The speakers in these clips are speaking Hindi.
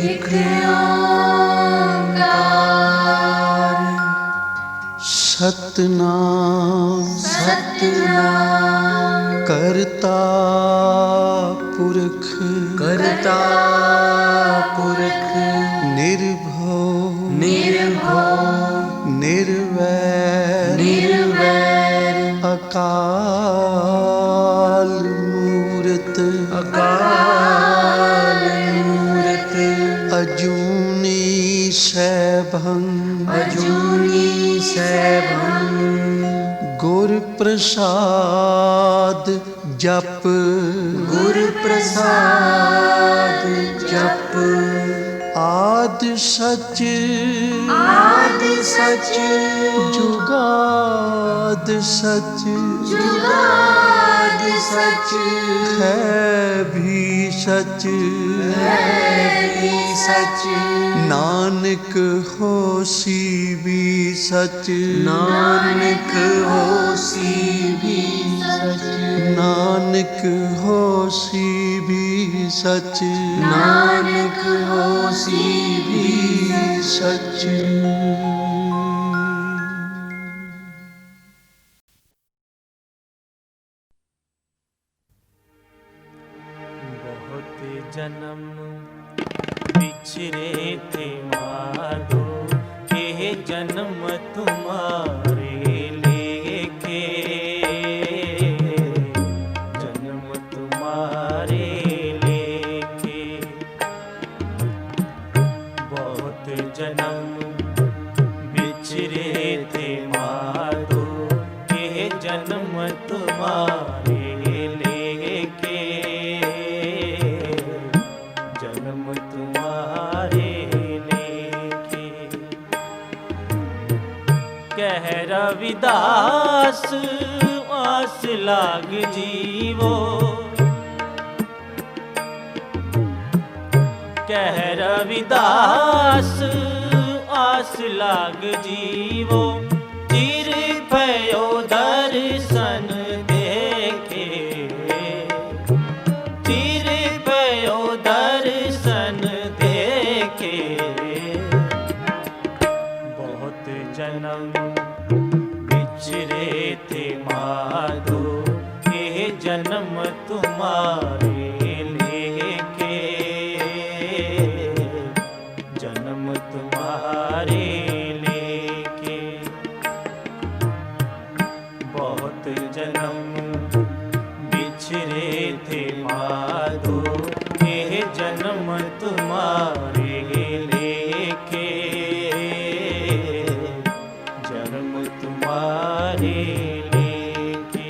एक ओंकार सतनाम करता पुरख निर्भव निर्वैर अकाल मूरत अजूनी सैभं गुर प्रसाद जप आद सच जुगाद सच है भी सच नानक होसी भी सच नानक होसी भी सच बहुत जन्म बिछरे थे माधो के जन्म तुम्हारे लेके जन्म तुम्हारे लेके बहुत जन्म बिछरे थे माधो के जन्म तुम्हारे लेके जन्म तुम्हारे लेके कह रविदास आस लाग जीवो कह रविदास आस लाग जीवो चिर भयो दर्शन देखे चिर भयो दर्शन देखे बहुत जन्म बिछरे थे माधो ये जन्म तुम्हारे लेके जन्म तुम्हारे लेके बहुत जन्म बिछरे थे माधो ये जन्म तुम्हारे लेके जन्म तुम्हारे लेके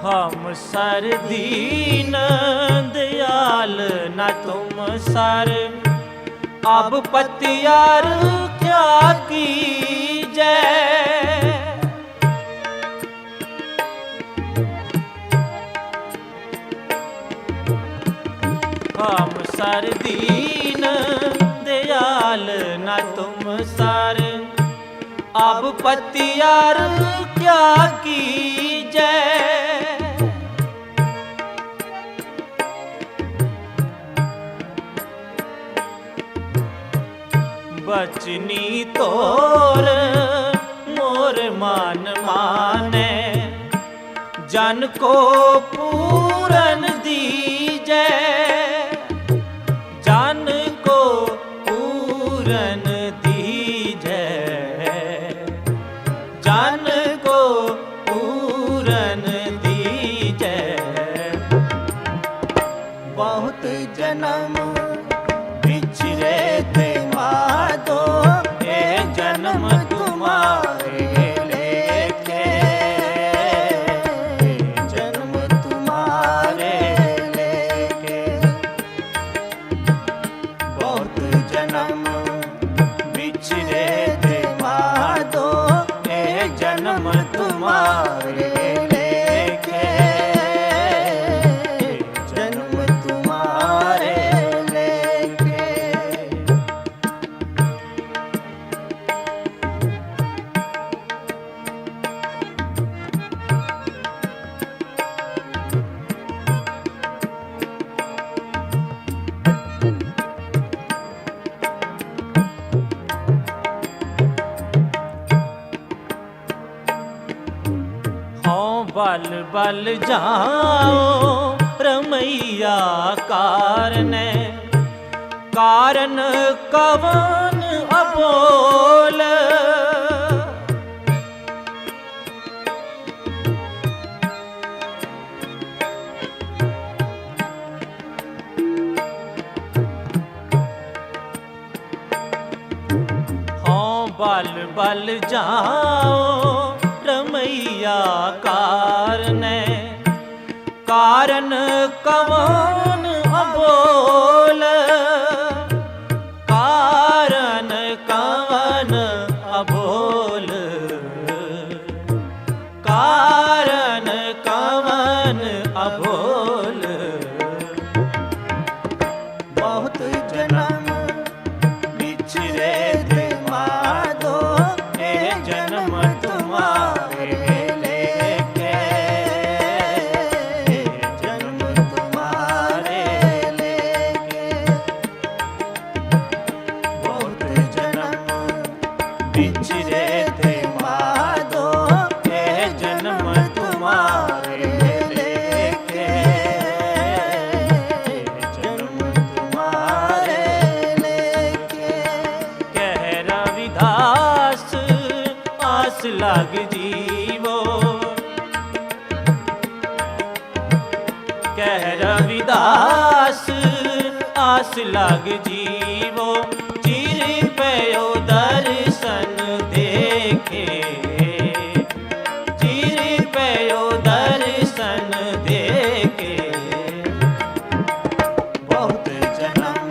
हम सर दीन दयाल न तुम सर अब पतियार क्या कीजै हम सर दीन दयाल न तुम सर अब पतियार क्या कीजै बचनी तोर मोर मान माने जन को पूरन दीजै जन को पूरन दीजै जन को पूरन दीजै बहुत जन्म बिछरे थे माधो ये जन्म तुम्हारे लेके जन्म तुम बल बल जाओ रमैया कारने, कारण कवन अबोल। बल बल जाओ रमैया कारने, कारण कवन अबोल। कारण कवन अबोल, कारण कवन अबोल। बहुत जन्म बिछड़े थे माधो, ए जन्म तुम्हारे लेके, जन्म तुम्हारे लेके। बहुत जन्म बिछड़े थे माधो, ए जन्म तुम्हारे लेके, जन्म तुम्हारे लेके। कह रविदास आस लाग जीवो, कह रविदास आस लाग जीवो। चिर पयो दर्शन देखे, चिर पयो दर्शन देखे। बहुत जन्म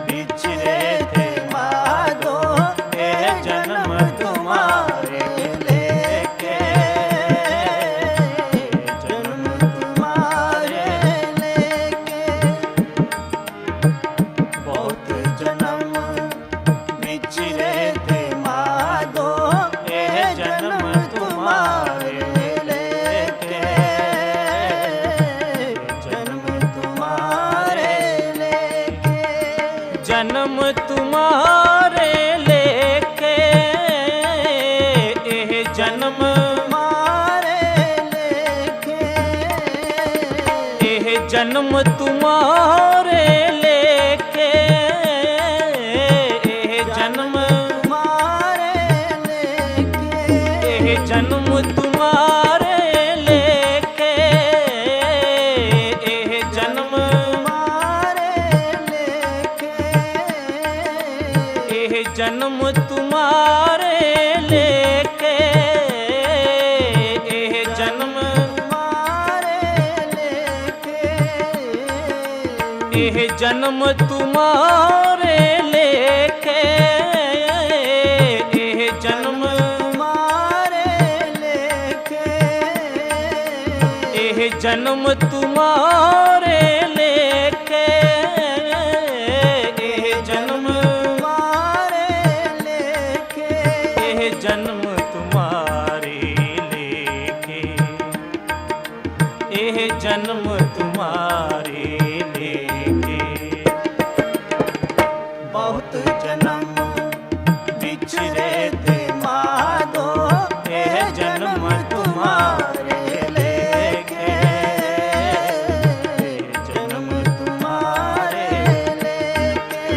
बिछड़े थे माधो, ए जन्म तुम्हारे लेके, जन्म तुम्हारे लेके। बहुत जन्म बिछड़े थे माधो, ए जन्म तुम्हारे लेके, जन्म तुम्हारे लेके। जन्म तुम्हारे लेके, एह जन्म तुम्हारे लेके, एह जन्म तुम्हारे लेके, एह जन्म तुम्हारे लेके, एह जन्म तुम्हारे लेके, एह जन्म तुम्हारे लेके, एह जन्म तुम्हारे लेके, एह जन्म तुम्हारे लेके, एह जन्म तुम्हारे लेके, एह जन्म तुम्हारे लेके, एह जन्म तुम्हारे लेके, एह जन्म तुम्हारे लेके, एह जन्म तुम्हारे लेके, एह जन्म तुम्हारे लेके। बहुत जन्म बिछड़े थे माधो, एह जन्म तुम्हारे लेके, जन्म तुम्हारे लेके।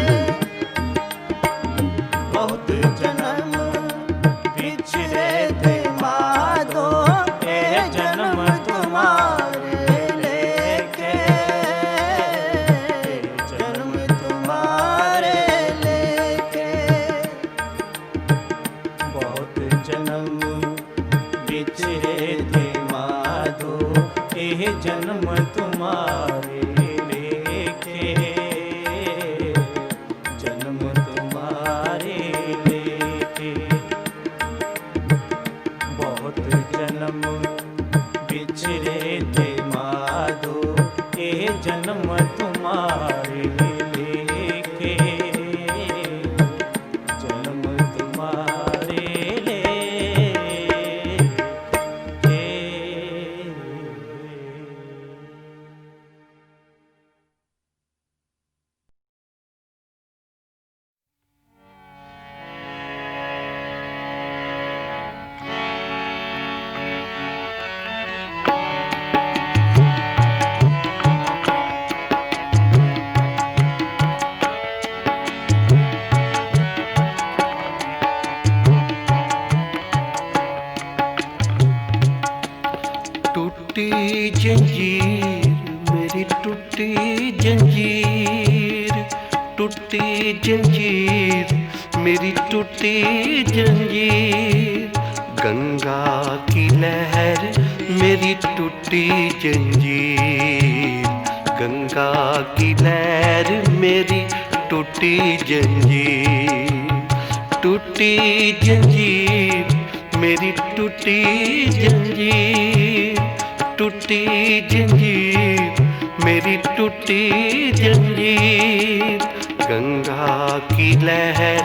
बहुत जन्म बिछड़े थे माधो, एह जन्म तुम्हारे लेके, जन्म तुम्हारे लेके। बहुत जन्म बिछड़े थे माधो, एह जन्म तुम्हारे लेके, जन्म तुम्हारे लेके। बहुत जन्म बिछड़े थे माधो, एह जन्म तुम्हारे लेके, जन्म तुम्हारे लेके। टूटी जंजीर, मेरी टूटी जंजीर, टूटी जंजीर, मेरी टूटी जंजीर। गंगा की लहर मेरी टूटी जंजीर, गंगा की लहर मेरी टूटी जंजीर, टूटी जंजीर, मेरी टूटी जंजीर, टूटी जंजीर, मेरी टूटी जंजीर। गंगा की लहर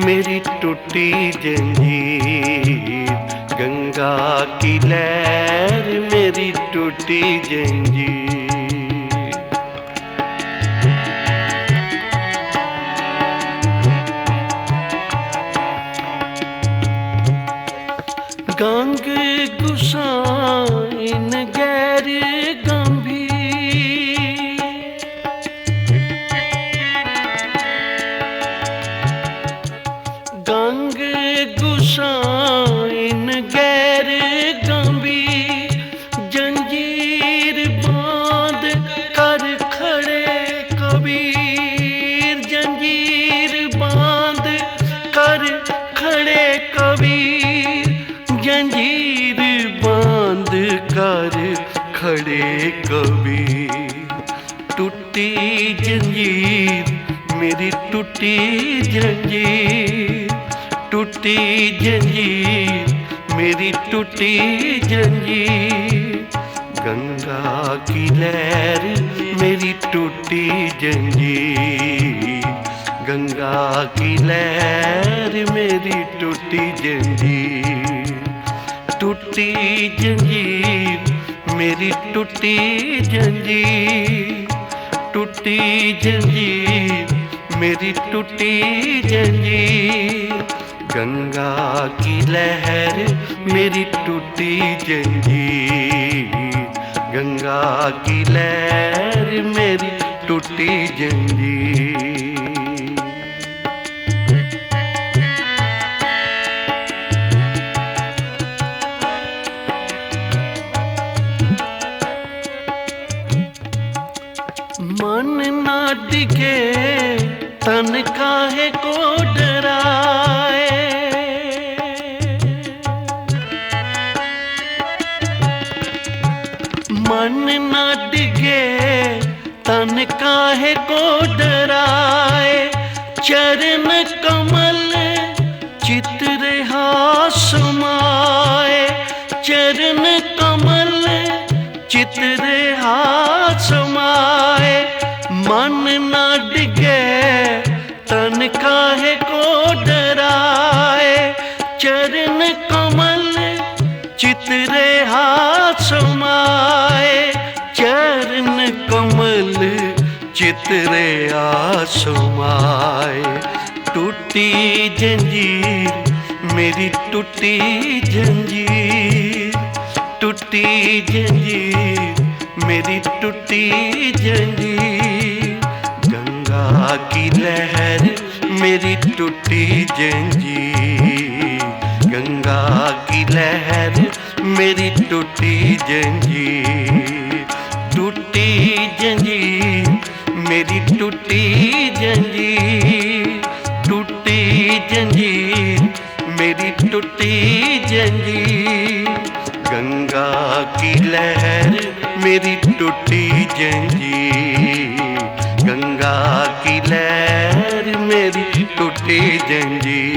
मेरी टूटी जंजीर, गंगा की लहर मेरी टूटी जंजीर। गंग गुसाइन गैर गंभीर, गंग गुसाइन गैर गंभीर। जंजीर बांध कर खड़े कबीर, जंजीर बांध कर खड़े कबीर, जंजीर बांध कर खड़े कबीर। टूटी जंजीर, मेरी टूटी जंजीर, टूटी जंजीर, मेरी टूटी जंजीर। गंगा की लहर मेरी टूटी जंजीर, गंगा की लहर मेरी टूटी जंजीर, टूटी जंजीर, मेरी टूटी जंजीर, टूटी जंजीर, मेरी टूटी जंजीर। गंगा की लहर मेरी टूटी जंजीर, गंगा की लहर मेरी टूटी जंजीर। मन ना डिगे तन काहे को डराए, मन ना डिगे तन काहे को डराए। चरण कमल चित रहा समाए, चरण कमल चित रहा समाए। मन ना डिगे तन काहे को डराए, चरण कमल चित रहा समाए, चरण कमल चित रहा समाए। टूटी जंजीर, मेरी टूटी जंजीर, टूटी जंजीर, मेरी टूटी जंजीर। गंगा की लहर मेरी टूटी जंजीर, गंगा की लहर मेरी टूटी जंजीर, टूटी जंजीर, मेरी टूटी जंजीर, टूटी जंजीर, मेरी टूटी जंजीर। गंगा की लहर मेरी टूटी जंजीर, गंगा की लहर मेरी टूटी जंजीर।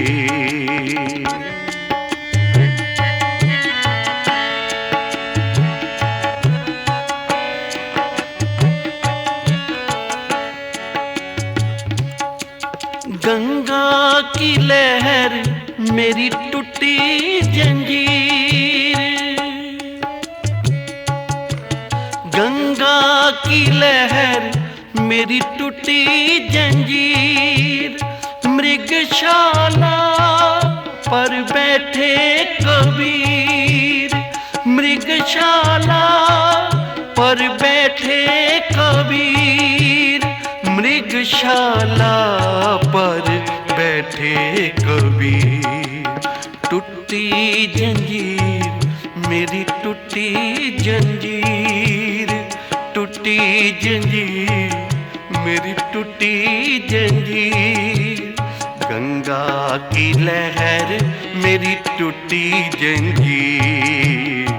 गंगा की लहर मेरी टूटी जंजीर, गंगा की लहर मेरी टूटी जंजीर। मृगशाला पर बैठे कबीर, मृगशाला पर बैठे कबीर, मृगशाला पर बैठे कबीर। टूटी जंजीर मेरी टूटी जंजीर, टूटी जंजीर, मेरी टूटी जंजीर। गंगा की लहर मेरी टूटी जंजीर,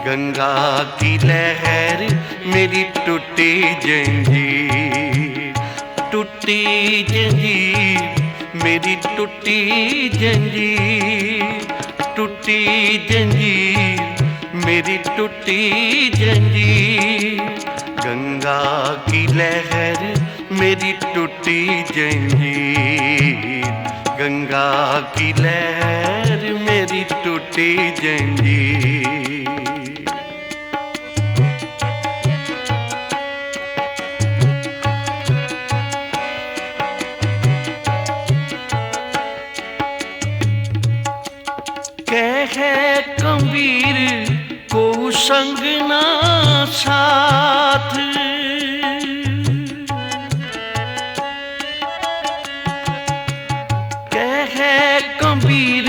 गंगा की लहर मेरी टूटी जंजीर। टूटी जंजीर मेरी टूटी जंजीर, टूटी जंजीर मेरी टूटी जंजीर। गंगा की लहर मेरी टूटी जंजीर, गंगा की लहर मेरी टूटी जंजीर। कहे कबीर को संग ना साथ, कहे कबीर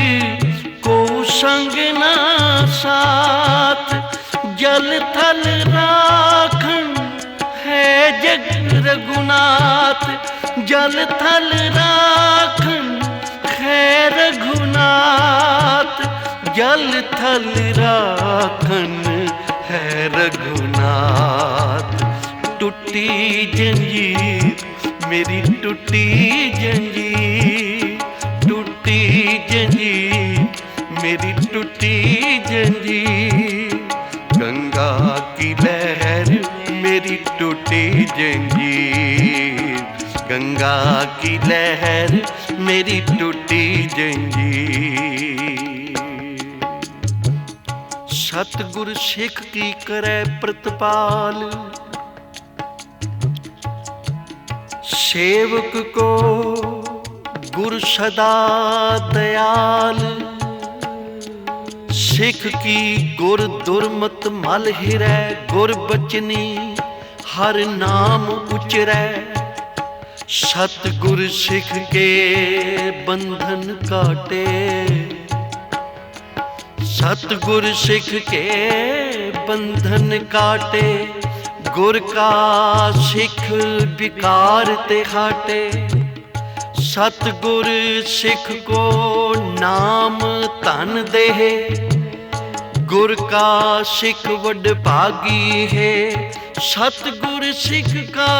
को संग ना साथ। जल थल राखन है जग रघुनाथ, जल थल राखन है रघुनाथ, जल थल राखन है रघुनाथ। टूटी जंजीर मेरी टूटी जंजीर, टूटी जंजीर मेरी टूटी जंजीर। गंगा की लहर मेरी टूटी जंजीर, गंगा की लहर मेरी टूटी जंजीर। सतगुर सिख की करे प्रतिपाल, सेवक को गुर सदा दयाल। सिख की गुर दुर्मत मल हिरै, गुर बचनी हर नाम उचरै। सतगुर सिख के बंधन काटे, सतगुर सिख के बंधन काटे। गुर का सिख विकार ते हाटे, सतगुर सिख को नाम धन दे। गुर का सिख वड भागी है, सतगुर सिख का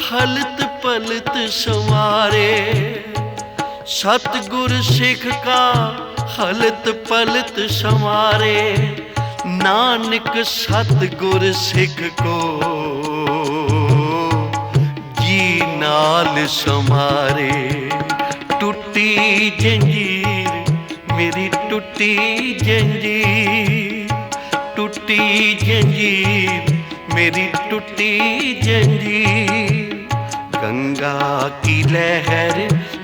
हलत पलत संवारे। सतगुर सिख का हलत पलत संवारे। नानक सतगुर सिख को जी नाल समारे। टूटी जंजीर मेरी टूटी जंजीर, टूटी जंजीर मेरी टूटी जंजीर। गंगा की लहर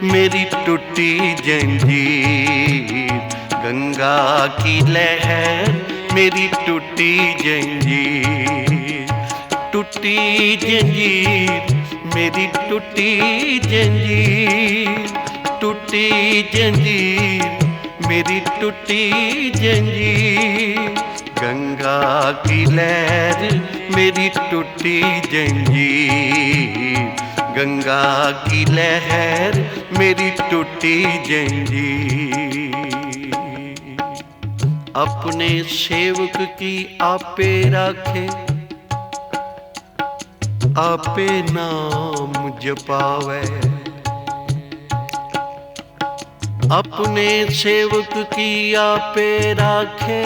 मेरी टूटी जंजीर, गंगा की लहर मेरी टूटी जंजीर। टूटी जंजीर मेरी टूटी जंजीर, टूटी जंजीर मेरी टूटी जंजीर। गंगा की लहर मेरी टूटी जंजीर, गंगा की लहर मेरी टूटी जंजीर। अपने सेवक की आपे राखे, आपे नाम जपावे। अपने सेवक की आपे राखे,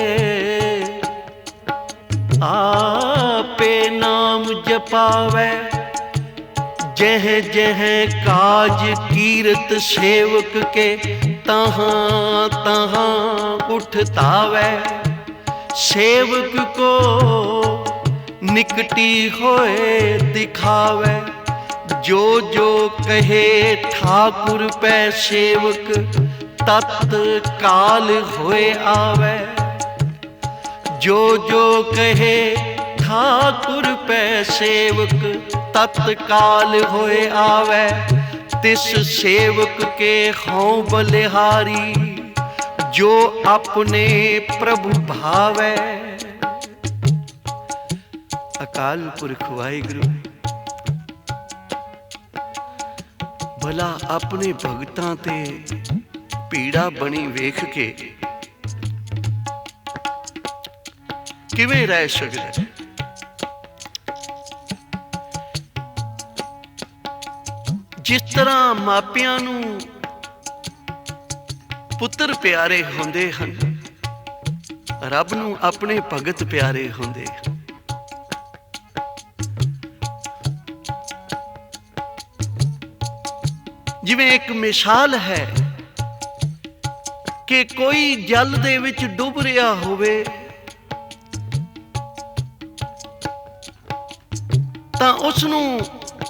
आपे नाम जपावे। जह जह काज कीरत सेवक के, तहाँ तहाँ उठतावे। सेवक को निकटी होए दिखावे, जो जो कहे ठाकुर पै सेवक, तत्काल होए आवे। जो जो कहे ठाकुर पै सेवक, तत्काल होए आवे। तिस सेवक के हों बलिहारी, जो अपने प्रभु भावै। अकाल पुरख वाहिगुरु भला अपने भगतां ते पीड़ा बनी वेख के किवें रह सकदा। जिस तरह मापियां नूं पुत्र प्यारे हुंदे हन, रब नूं अपने भगत प्यारे हुंदे हन। जिवें एक मिसाल है कि कोई जल दे विच डुब रहा होवे तां उसनूं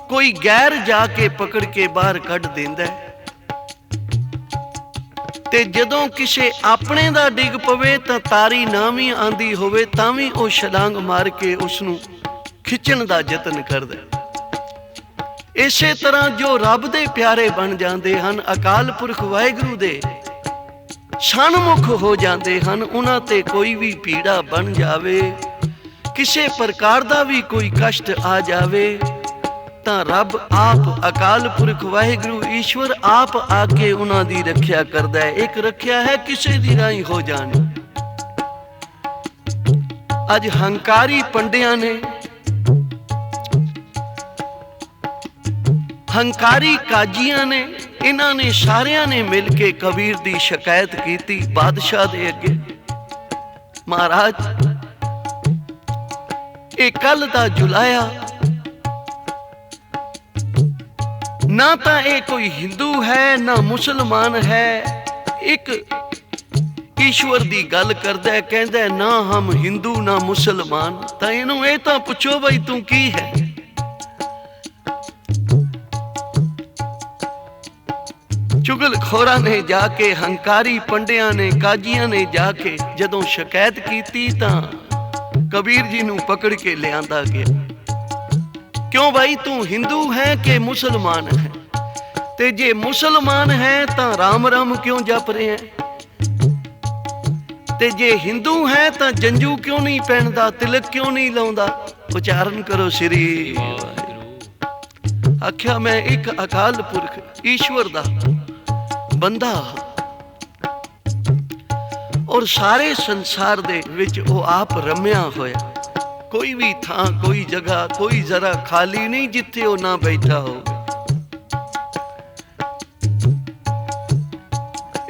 कोई गैर जाके पकड़ के बाहर कढ दिंदा है, ते जदों किसे अपने दा डिग पवे तां तारी ना भी आंदी होवे तां भी वो छलांग मार के उसनूं खिच्चण दा यतन करदा है। इसे तरह जो रब दे प्यारे बन जाते हैं, अकाल पुरख वाहिगुरु दे सन्मुख हो जाते हैं, उन्हां ते कोई भी पीड़ा बन जावे, किसी प्रकार का भी कोई कष्ट आ जावे तां रब आप अकाल पुरख वाहिगुरु ईश्वर आप आके उन्हां दी रख्या करदा है। एक रख्या है किसी दी राही हो जानी। अज हंकारी पंडियां ने, हंकारी काजियां ने, इन्हां ने सारियां ने मिल के कबीर दी शिकायत की बादशाह दे अगे, महाराज ये कल दा जुलाया ना तो ये कोई हिंदू है ना मुसलमान है, एक ईश्वर दी गल करदा है, कहंदा ना हम हिंदू ना मुसलमान। तो इनू ये तो पुछो भाई तू की है। चुगलखोरा ने जाके, हंकारी पंडिया ने, काजिया ने जाके जदों शिकायत की तां कबीर जी नू पकड़ के लियांदा गया। क्यों भाई तू हिंदू है कि मुसलमान है? ते जे मुसलमान है तां राम राम क्यों जप रहे हैं? ते जे हिंदू है तां जंजू क्यों नहीं पहनदा, तिलक क्यों नहीं लाउंदा? उच्चारण करो श्री वाहिगुरू। आख्या मैं एक अकाल पुरख ईश्वर दा बंदा और सारे संसार दे विच वो आप रम्या होया। कोई भी थां, कोई जगह, कोई जरा खाली नहीं जिथे वो ना बैठा हो।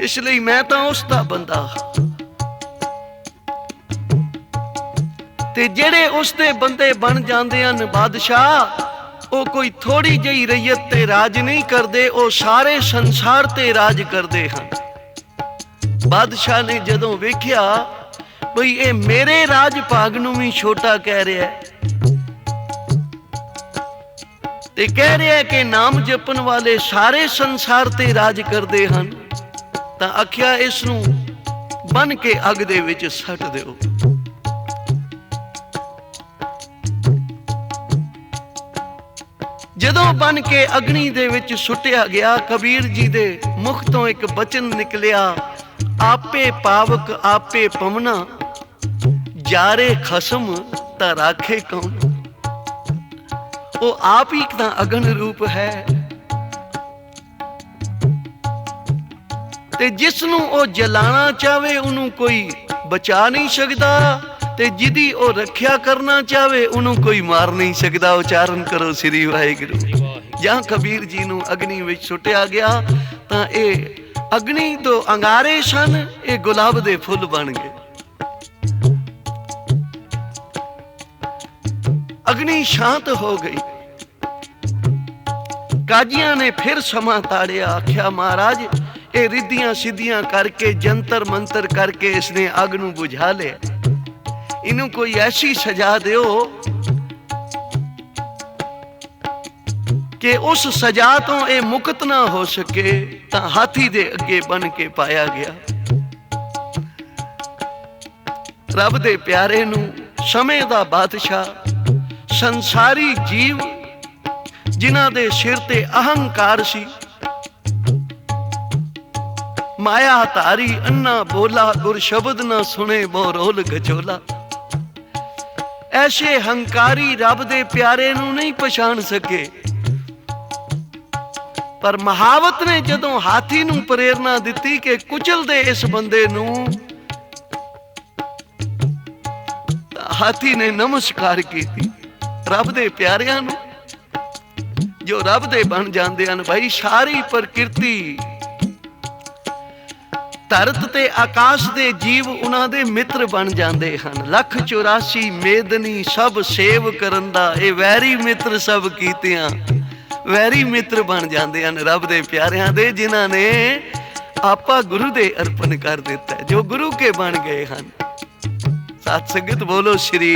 इसलिए मैं तो उसका बंदा ते जेड़े उसदे बंदे बन जाते हैं बादशाह, वो कोई थोड़ी जी रैयत ते राज नहीं करते, वो सारे संसार ते राज करते हैं। बादशाह ने जदों वेख्या बई ये मेरे राज भाग नूं भी छोटा कह रहा है ते कह रहा है कि नाम जपन वाले सारे संसार ते राज करते हैं, तां आख्या इसनूं बन के अग दे विच सट दिओ। जदों बन के अग्नि दे विच सुटिया गया, कबीर जी दे मुख तो एक बचन निकलिया, आपे पावक आपे पवना, जारे खसम ता राखे कौन। वो आप ही ता अगन रूप है ते जिसनू वो जलाना चाहे उन्हों कोई बचा नहीं सकता, ते जिदी वो रख्या करना चाहे उन्हों कोई मार नहीं सकता। उच्चारण करो श्री वाहिगुरू। जहां कबीर जी नू अग्नि विच सुटिया गया तां ए अग्नि तो अंगारे सन, ये गुलाब दे फुल बन गए। अग्नि शांत हो गई। काजिया ने फिर समा ताड़िया, आख्या महाराज ये रिद्धियां सिद्धियां करके जंतर मंतर करके इसने अग नूं बुझा लिया, इनू कोई ऐसी सजा दियो कि उस सजा तो ये मुक्त ना हो सके। तां हाथी दे अगे बन के पाया गया। रब दे प्यारे नू समय दा बादशाह, संसारी जीव जिन्हां दे सिर ते अहंकार सी, माया धारी अन्ना बोला, गुर शब्द ना सुने बो रोल गचोला। ऐसे हंकारी रब दे प्यारे नू नहीं पछाण सके। पर महावत ने जदों हाथी नू प्रेरणा दिती कि कुचल दे इस बंदे नू, हाथी ने नमस्कार की रब दे प्यारियां नू, जो रब दे बन जाते हैं। भाई सारी प्रकृति, धरत ते आकाश दे जीव उन्हां दे मित्र बन जाते हैं। 184 मेदनी सब सेव करन दा, ये वैरी मित्र सब कीतियां, वैरी मित्र बन जाते हैं रब दे प्यारियां दे, जिन्हां ने आपा गुरु दे अर्पण कर दिता है, जो गुरु के बन गए हैं। साथ संगत बोलो श्री।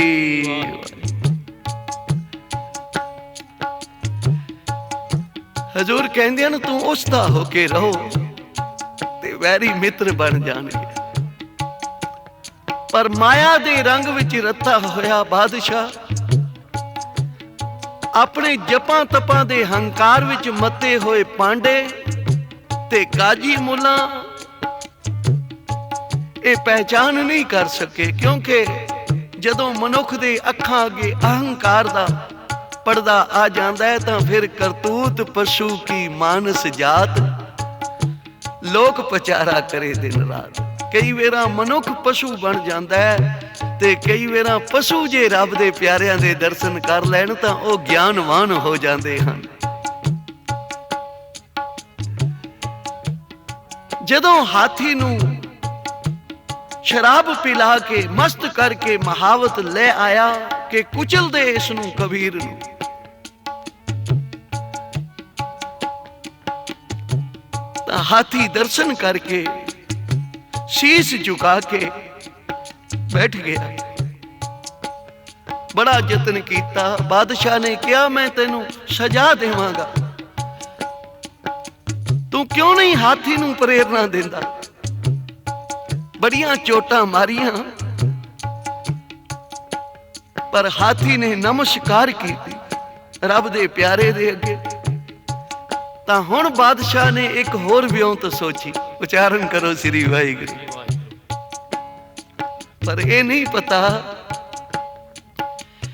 हजूर कहंदे हैं तू उसदा होके रहो ते वैरी मित्र बन जाणगे। पर माया दे रंग विच रता होया बादशाह अपने जपां तपां दे हंकार विच मते होए पांडे ते काजी मुला ये पहचान नहीं कर सके, क्योंकि जदों मनुख दे अखां अगे अहंकार दा पर्दा आ जाता है तो फिर करतूत पशु की मानस जात, लोक पचारा करे दिन रात। कई वेरा मनुख पशु बन जाता है ते कई वेरा पशु जे रब दे प्यारियां दे दर्शन कर लैन तां ओ ज्ञानवान हो जाते हैं। जदों हाथी नू शराब पिला के मस्त करके महावत ले आया कि कुचल दे इसनू कबीर नू, हाथी दर्शन करके शीश झुका के बैठ गया। बड़ा यत्न किया, बादशाह ने कहा मैं तेनू सजा देवांगा, तू क्यों नहीं हाथी नू प्रेरणा देंदा। बड़ियां चोटां मारियां पर हाथी ने नमस्कार की रब दे प्यारे दे अगे। तां हुण बादशाह ने एक होर विਉਂਤ सोची, उच्चारण करो श्री वाहिगुरू। पर यह नहीं पता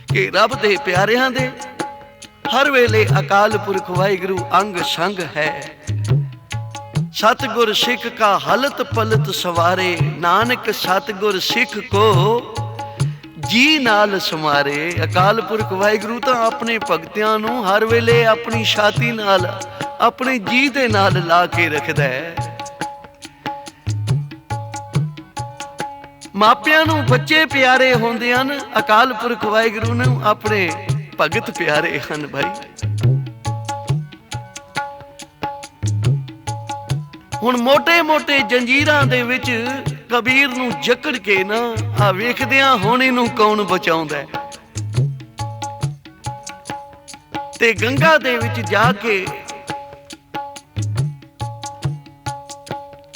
कि रब दे प्यारियां दे हर वेले अकाल पुरख वाहिगुरू अंग संग है। सतगुर सिख का हलत पलत सवारे, नानक सतगुर सिख को जी नाल समारे। अकाल पुरख वाहिगुरू तां अपने भगतियां नू हर वेले अपनी छाती नाल अपने जी दे नाल ला के रखदा है। मापियां नू बच्चे प्यारे होंदे हन, अकाल पुरख वाहिगुरू नू अपने भगत प्यारे हन। भाई हुण मोटे मोटे जंजीरां दे विच कबीर नू जकड़ के ना आ वेखदियां हुण इहनू कौन बचाउंदा है। ते गंगा दे विच जाके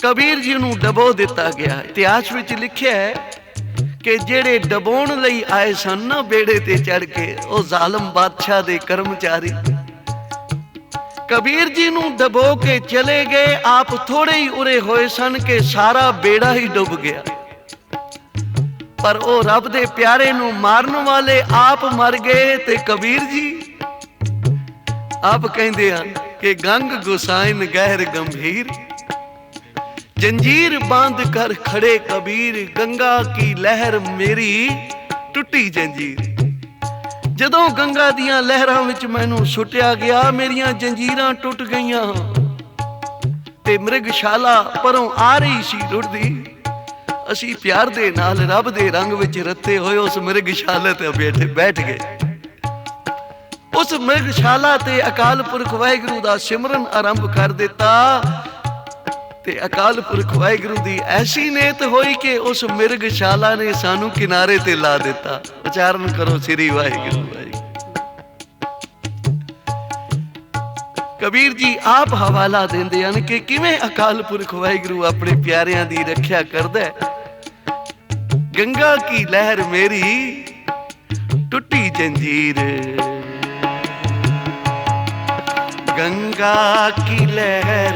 कबीर जी नू डबो दिता गया। इतिहास विच लिखिया है कि जेड़े डबोण लई आए सन ना बेड़े ते चढ़ के, ओ जालम बादशाह दे कर्मचारी कबीर जी नू डबो के चले गए। आप थोड़े ही उरे होए सन कि सारा बेड़ा ही डुब गया। पर ओ रब दे प्यारे नू मारन वाले आप मर गए ते कबीर जी आप कहंदे हन कि गंग गुसाइन गहर गंभीर, जंजीर बांध कर खड़े कबीर, गंगा की लहर मेरी टुटी जंजीर। जदों गंगा दियां लहरां विच मैनू सुटिया गया, मेरियां जंजीरां टुट गईयां ते मृगशाला परों आ रही सी रुड़दी। असी प्यार दे नाल रब दे रंग विच रते होए उस मृगशाला ते बैठ गए। उस मृगशाला ते अकाल पुरख वाहिगुरू दा सिमरन आरंभ कर दिता ते अकाल पुरख वाहिगुरू दी ऐसी नेत होई कि उस मिर्गशाला ने सानू किनारे ते ला दिता। उच्चारण करो श्री वाहिगुरू। कबीर जी आप हवाला देंदे हन कि किवें अकाल पुरख वाहिगुरू अपने प्यारियां दी रखिया करदा है। गंगा की लहर मेरी टुटी जंजीर, गंगा की लहर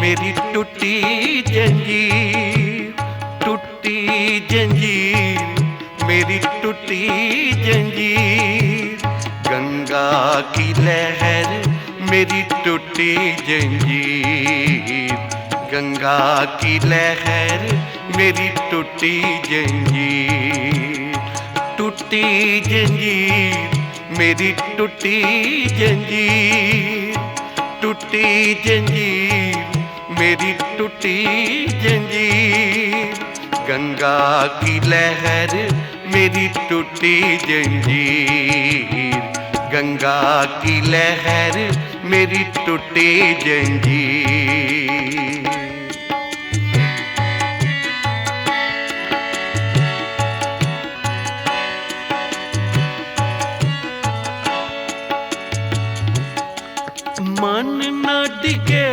मेरी टूटी जंजीर, टूटी जंजीर, मेरी टूटी जंजीर। गंगा की लहर मेरी टूटी जंजीर, गंगा की लहर मेरी टूटी जंजीर। टूटी जंजीर, मेरी टूटी जंजीर, टूटी जंजीर, मेरी टूटी जंजीर। गंगा की लहर मेरी टूटी जंजीर, गंगा की लहर मेरी टूटी जंजीर। मन न डिगे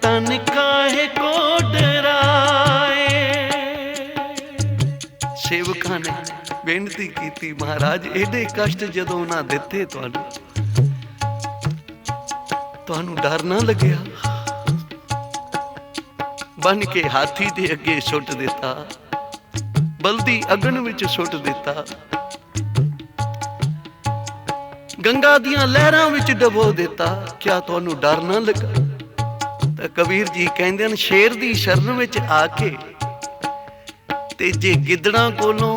तन काहे को डराए। सेवकां ने बेनती की, महाराज एडे कष्ट जदों ना दिते तुहानू डर ना लग्या? बन के हाथी दे अगे सुट दिता, बलदी अगन विच सुट दिता, गंगा दियां लहरां विच डबो दिता। क्या तुहानू डर ना लगा? तां कबीर जी कहंदे ने शेर दी शरण विच आके ते जे गिदड़ां कोलों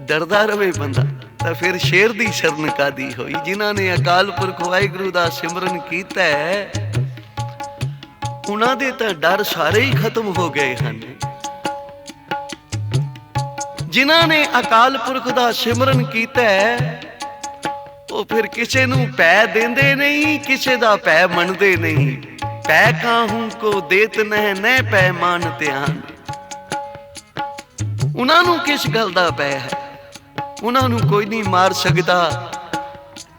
डरदा रवे बंदा तां फिर शेर दी शरण कादी होई। जिन्हां ने अकाल पुरख वाहिगुरू दा सिमरन कीता है उन्हां दे तां डर सारे ही खत्म हो गए हन। जिन्हां ने अकाल पुरख दा सिमरन कीता है ਉਹ ਫਿਰ ਕਿਸੇ ਨੂੰ ਪੈ ਦਿੰਦੇ ਨਹੀਂ, ਕਿਸੇ ਦਾ ਪੈ ਮੰਨਦੇ ਨਹੀਂ। ਪੈ ਕਾਹੂ ਕੋ ਦੇਤ ਨਹਿ ਨਹਿ ਪੈ ਮਾਨ ਧਿਆਨ। ਉਹਨਾਂ ਨੂੰ ਕਿਸ ਗੱਲ ਦਾ ਪੈ ਹੈ? ਉਹਨਾਂ ਨੂੰ ਕੋਈ ਨਹੀਂ ਮਾਰ ਸਕਦਾ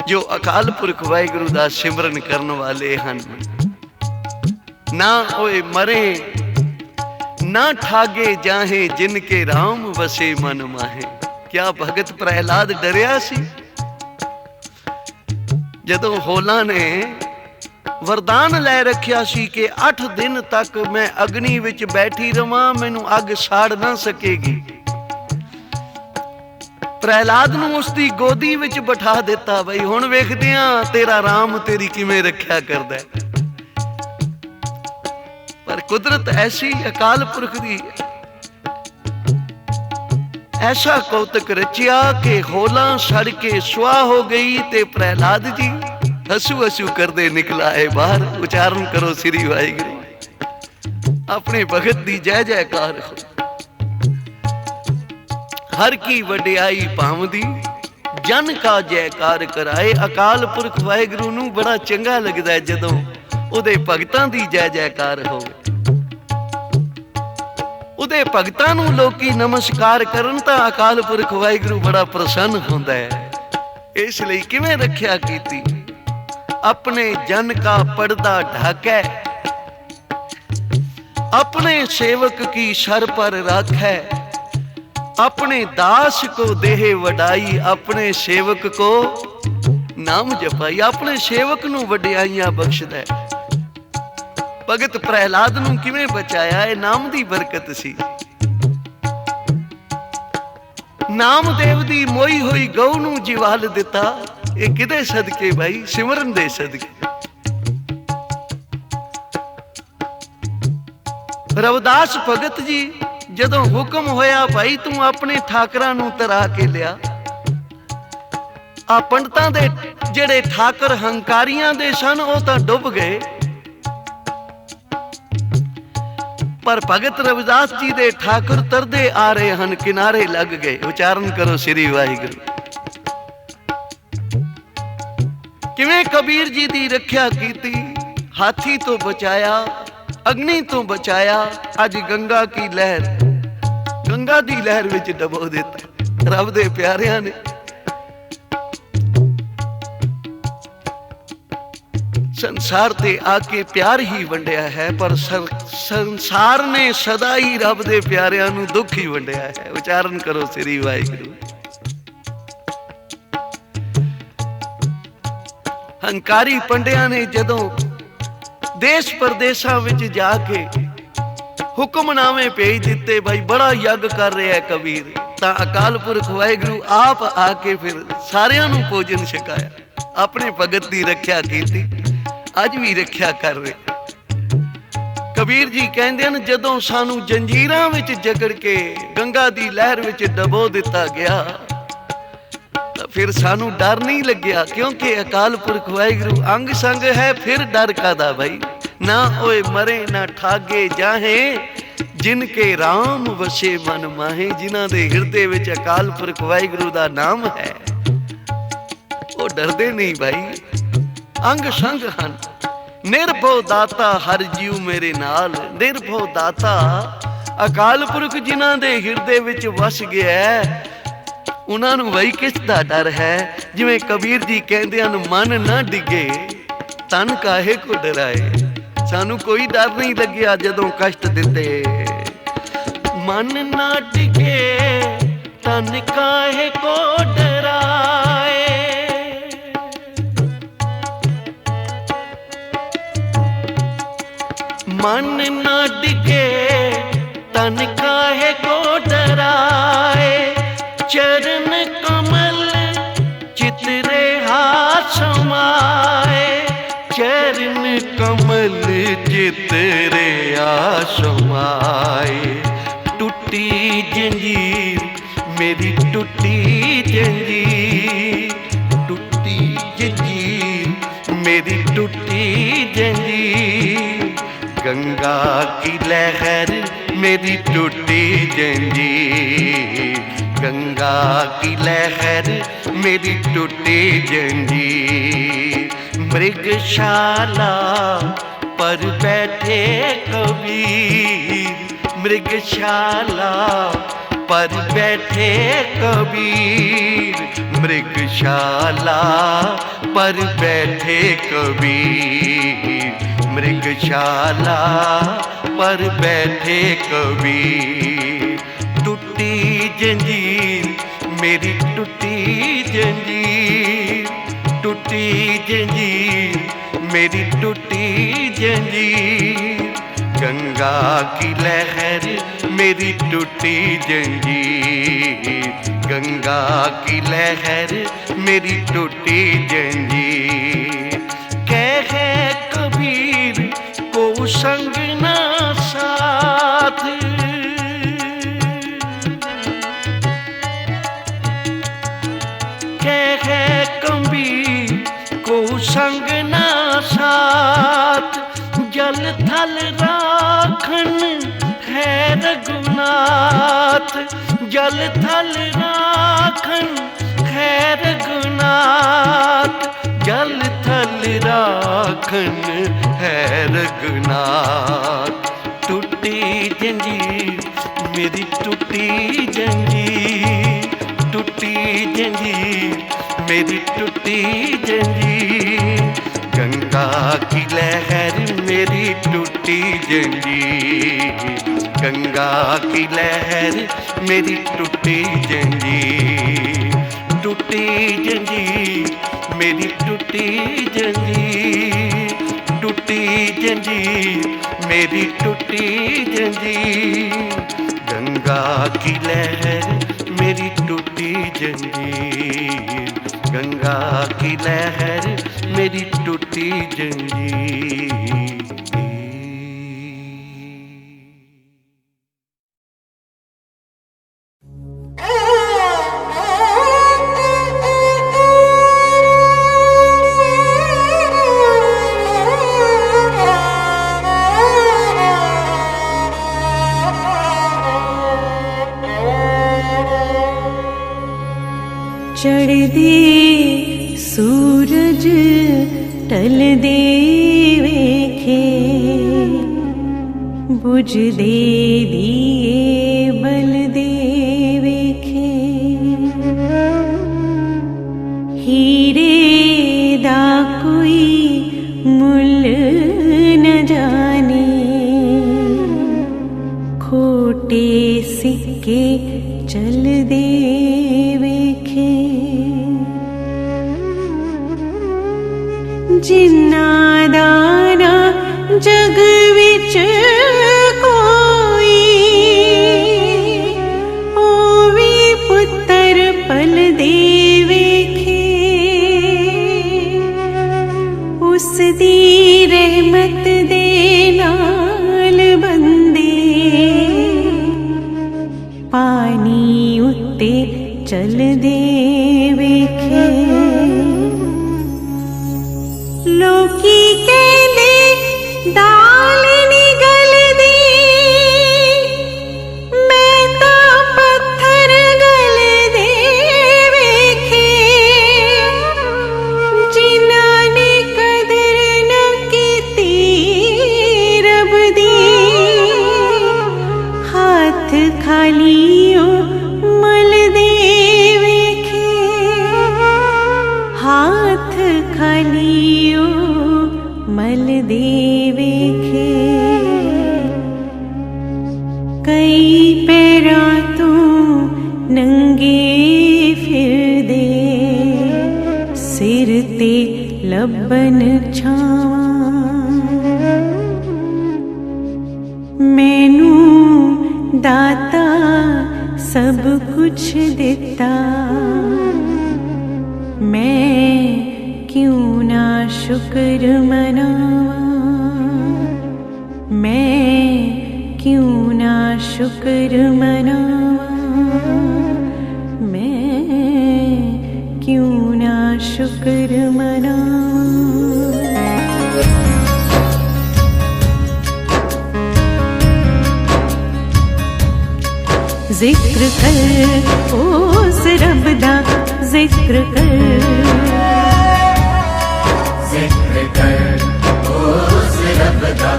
ਜੋ ਅਕਾਲ ਪੁਰਖ ਵਾਹਿਗੁਰੂ ਦਾ ਸਿਮਰਨ ਕਰਨ ਵਾਲੇ ਹਨ। ਨਾ ਹੋਏ ਮਰੇ ਨਾ ਠਾਗੇ ਜਾਹੇ ਜਿਨ ਕੇ ਰਾਮ ਵਸੇ ਮਨ ਮਾਹੇ। ਕਿਆ ਭਗਤ ਪ੍ਰਹਿਲਾਦ ਡਰਿਆ ਸੀ? ਜਦੋਂ ਹੋਲਾਂ ਨੇ ਵਰਦਾਨ ਲੈ ਰੱਖਿਆ ਸੀ ਕਿ 8 ਦਿਨ ਤੱਕ ਮੈਂ ਅਗਨੀ ਵਿੱਚ ਬੈਠੀ ਰਵਾਂ, ਮੈਨੂੰ ਅੱਗ ਸਾੜ ਨਾ ਸਕੇਗੀ। ਪ੍ਰਹਿਲਾਦ ਨੂੰ ਉਸ ਦੀ ਗੋਦੀ ਵਿੱਚ ਬਿਠਾ ਦਿੱਤਾ, ਬਈ ਹੁਣ ਵੇਖਦੇ ਆਂ ਤੇਰਾ ਰਾਮ ਤੇਰੀ ਕਿਵੇਂ ਰੱਖਿਆ ਕਰਦਾ। ਪਰ ਕੁਦਰਤ ਐਸੀ ਅਕਾਲ ਪੁਰਖ ਦੀ ऐसा कौतक रचिया कि होला सड़ के सुआ हो गई ते प्रहलाद जी हसू हसू करदे निकला है बाहर। उच्चारण करो श्री वाहिगुरू, अपने भगत दी जय जयकार हो। हर की वडियाई भावदी जन का जयकार कराए। अकाल पुरख वाहिगुरू नू बड़ा चंगा लगदा है जदों उहदे भगतां दी जय जयकार होवे। ਉਹਦੇ ਭਗਤਾਂ ਨੂੰ ਲੋਕੀ ਨਮਸਕਾਰ ਕਰਨ ਤਾਂ ਅਕਾਲ ਪੁਰਖ ਵਾਹਿਗੁਰੂ ਬੜਾ ਪ੍ਰਸੰਨ ਹੁੰਦਾ ਹੈ। ਇਸ ਲਈ ਕਿਵੇਂ ਰੱਖਿਆ ਕੀਤੀ? ਆਪਣੇ ਜਨ ਕਾ ਪਰਦਾ ਢਾਕੈ, ਆਪਣੇ ਸੇਵਕ ਕੀ ਸਰ ਪਰ ਰਾਖੈ। ਆਪਣੇ ਦਾਸ ਕੋ ਦੇਹ ਵਡਾਈ, ਆਪਣੇ ਸੇਵਕ ਕੋ ਨਾਮ ਜਪਾਈ। ਆਪਣੇ ਸੇਵਕ ਨੂੰ ਵਡਿਆਈਆਂ ਬਖਸ਼ਦਾ ਹੈ। ਭਗਤ ਪ੍ਰਹਿਲਾਦ ਨੂੰ ਕਿਵੇਂ ਬਚਾਇਆ? ਇਹ ਨਾਮ ਦੀ ਬਰਕਤ ਸੀ। ਨਾਮਦੇਵ ਦੀ ਮੋਈ ਹੋਈ ਗਊ ਨੂੰ ਜਿਵਾਲ ਦਿੱਤਾ। ਇਹ ਕਿਹਦੇ ਸਦਕੇ ਭਾਈ? ਸਿਮਰਨ ਦੇ ਸਦਕੇ। ਰਵਿਦਾਸ ਭਗਤ ਜੀ ਜਦੋਂ ਹੁਕਮ ਹੋਇਆ ਭਾਈ ਤੂੰ ਆਪਣੇ ਠਾਕਰਾਂ ਨੂੰ ਤਰਾ ਕੇ ਲਿਆ, ਆ ਪੰਡਤਾਂ ਦੇ ਜਿਹੜੇ ਠਾਕਰ ਹੰਕਾਰੀਆਂ ਦੇ ਸਨ ਉਹ ਤਾਂ ਡੁੱਬ ਗਏ, पर भगत रविदास जी दे ठाकुर तरदे आ रहे हैं, किनारे लग गए। उच्चारण करो श्री वाहिगुरू। किवें कबीर जी दी रख्या कीती, हाथी तो बचाया, अग्नि तो बचाया, अज गंगा की लहर, गंगा दी लहर विच डबो दिता। रब दे प्यारियां ने संसार ते आके प्यार ही वंडिया है, पर संसार ने सदा ही रब दे प्यारियां नू दुख ही वंडिया है। उच्चारण करो श्री वाहिगुरू। हंकारी पंडिया ने जदों देश परदेसां विच जाके हुक्मनामे भेज दिते, भाई बड़ा यज्ञ कर रहा है कबीर। तां अकाल पुरख वाहिगुरू आप आके फिर सारियां नूं भोजन छकाया, अपने भगत की रखिया की, अज भी रखिया कर रहे। कबीर जी कहते हैं जदों सानू जंजीरां विच जकड़ के गंगा दी लहर विच डबो दिता गया तो फिर सानू डर नहीं लग्या, क्योंकि अकाल पुरख वाहिगुरू अंग संग है, फिर डर कादा भाई। ना ओए मरे ना ठागे जाहे, जिनके राम वसे मन माहे। जिन्हां दे हिरदे विच अकाल पुरख वाहिगुरू दा नाम है, वो डरदे नहीं भाई, अंग संग हन। निर्भव दाता हर जीव मेरे नाल। निर्भव दाता अकाल पुरख जिन्हां दे हिरदे विच वस गया है, उन्हां नूं वही किस दा डर है। जिवें कबीर जी कहंदे हन, मन ना डिगे तन काहे को डराए। सानू कोई डर नहीं लग्या जदों कष्ट दिते। मन ना डिगे तन काहे को डराए। मन ना डिगे तन काहे को डराए। चरण कमल चितरे हाथ समाए। चरण कमल चितरे आसमाए। टूटी जंजीर मेरी टूटी जंजीर। टूटी जंजीर मेरी टूटी जंजीर। गंगा की लहर मेरी टूटी जंजीर। गंगा की लहर मेरी टूटी जंजीर। मृगशाला पर बैठे कबीर। मृगशाला पर बैठे कबीर। मृगशाला पर बैठे कबीर। मृगशाला पर बैठे कबीर। टूटी जंजीर मेरी टूटी जंजीर। टूटी जंजीर मेरी टूटी जंजीर। गंगा की लहर मेरी टूटी जंजीर। गंगा की लहर मेरी टूटी जंजीर। कहे कबीर को संग ना साथ। कहे कबीर को संग ना साथ। जल थल राखन है रघुनाथ। जल थल राखन है रघुनाथ। जल थल राखन है रघुनाथ। टूटी जंजीर मेरी टूटी जंजीर। टूटी जंजीर मेरी टूटी जंजीर। गंगा की लहर मेरी टूटी जंजीर। गंगा की लहर मेरी टूटी जंजीर। टूटी जंजीर मेरी टूटी जंजीर। टूटी जंजीर मेरी टूटी जंजीर। गंगा की लहर मेरी टूटी जंजीर। गंगा की लहर मेरी टूटी जंजीर। चढ़ दे सूरज टल दे वेखे। बुझ दे दिए बल दे वेखे। हीरे दा कोई मुल न जाने। खोटे सिक्के चल दे वेखे। जिन्ना दाना जग विच कोई होवे पुत्र पल दे वेखे, उस दी रहमत दे नाल बंदे पानी उत्ते चल दे वेखे। लोकी कहंदे दाल नी गलदी, मैं तां पत्थर गलदे वेखे। जिन्हां ने कदर न कीती रब दी, हाथ खाली मल दे वेखे। हाथ खाली मल दे वेखे। कई पैरा तू नंगे फिरदे, सिर ते लबन छावां। मैनू दाता सब कुछ दिता, मैं क्यों ना शुक्र मनावां। मैं क्यों ना शुक्र मनावां। मैं क्यों ना शुक्र मनावां। जिक्र कर उस रब दा, जिक्र कर। जिक्र कर उस रब दा,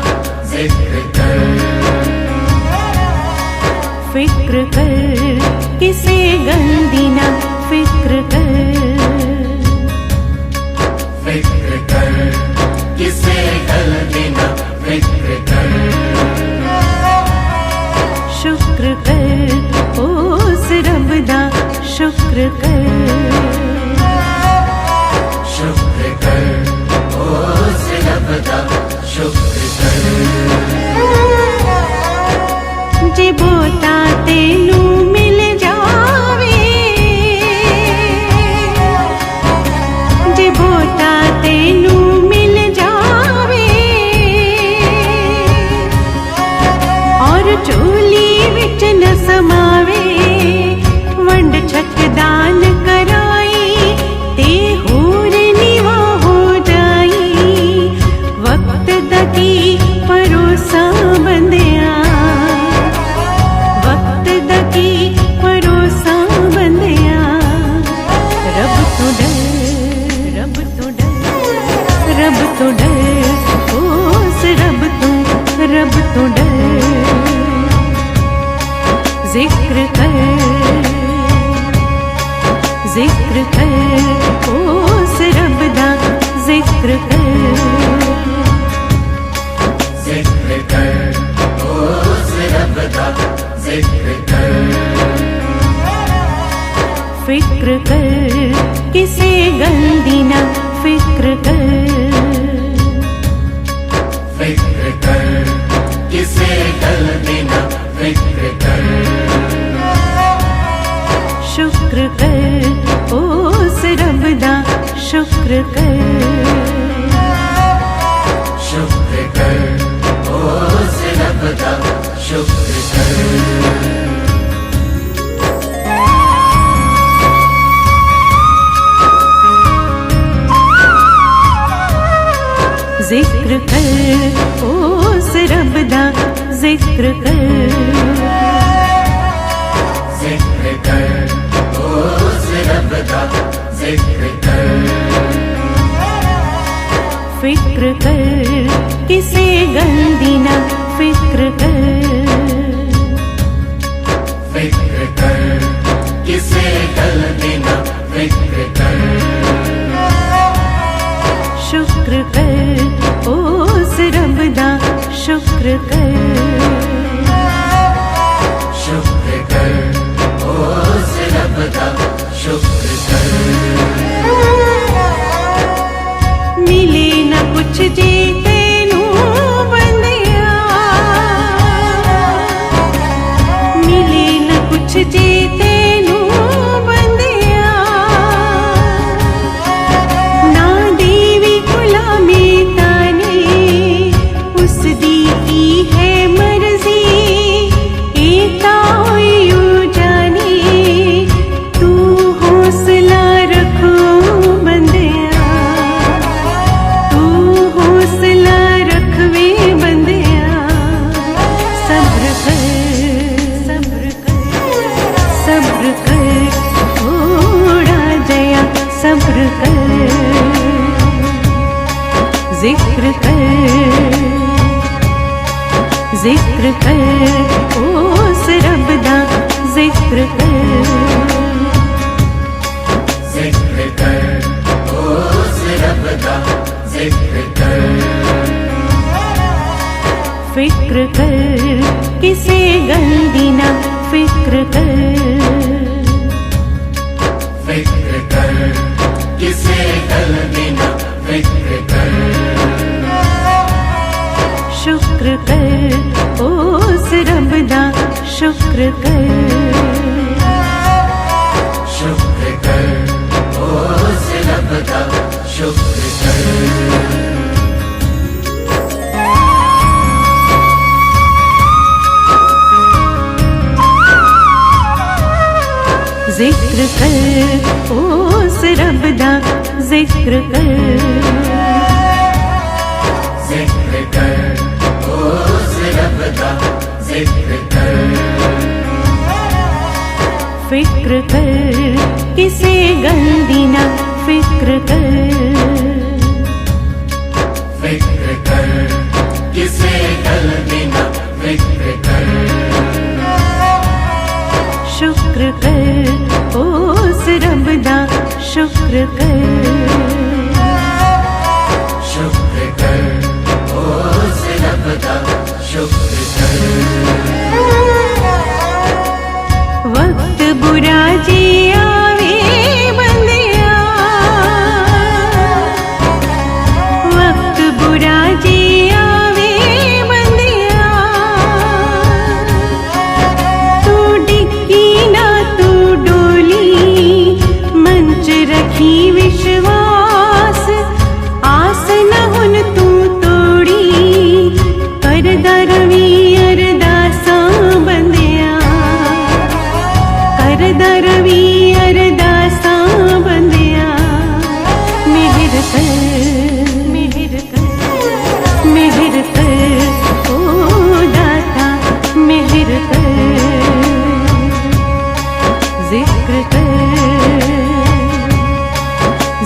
जिक्र कर। फिक्र कर किसे गल दी ना, फिक्र कर। फिक्र कर किसे गल दी ना, फिक्र कर। शुक्र कर उस रब दा, शुक्र कर। शुक्र कर उस रब दा, शुक्र कर। जे बोता तेनू मिल जावे, जे बोता तेनू मिल जावे, और चोली विच न समावे। वंड छक दान कराई ते होर नीवा हो जाई। वक्त दा की भरोसा बंदिया, वक्त दा की भरोसा बंदिया। रब तो डर, रब तो डर, रब तो डर उस रब तो डर। जिक्र कर, जिक्र कर उस रब दा, जिक्र कर। जिक्र कर उस रब दा, जिक्र कर। फिक्र कर किसे गल दी ना, फिक्र कर। फिक्र कर किसे गल दी ना, फिक्र कर। शुक्र कर उस रब दा, शुक्र कर। शुक्र कर उस रब दा, शुक्र कर। जिक्र कर उस रब दा, जिक्र कर। जिक्र कर उस रब दा, जिक्र कर। फिक्र कर किसे गल दी ना, फिक्र कर। फिक्र कर किसे गल दी ना, फिक्र कर। शुक्र कर उस रब दा, शुक्र कर। शुक्र कर उस रब दा, शुक्र कर। मिले न कुछ जे तेनू सब्र कर, थोड़ा दया सब्र कर, जिक्र कर, जिक्र कर उस रब दा, जिक्र कर, जिक्र कर उस रब दा, जिक्र कर। फिक्र कर किसे गंदी ना फिक्र कर, फिक्र कर किसे गंदी ना फिक्र कर। शुक्र कर उस रब दा, शुक्र कर, शुक्र कर उस रब दा, शुक्र कर। जिक्र कर उस रब दा, जिक्र कर, जिक्र कर उस रब दा, जिक्र कर। फिक्र कर किसे गंदी ना फिक्र कर, फिक्र कर किसे गंदी ना फिक्र कर। शुक्र कर उस रब दा, शुक्र कर, शुक्र कर उस रब दा, शुक्र कर। वक्त बुरा जी आवे बंदिया, वक्त बुरा जी आवे बंदिया, तू डिक्की ना तू डोली, मंच रखी विश्वास, आस न हुन तू तोड़ी, कर दरवी अरदासां बंदिया, कर दरवी अरदासां बंदिया। मेहर कर, मेहर कर, मेहर कर ओ दाता, मेहर कर, जिक्र कर,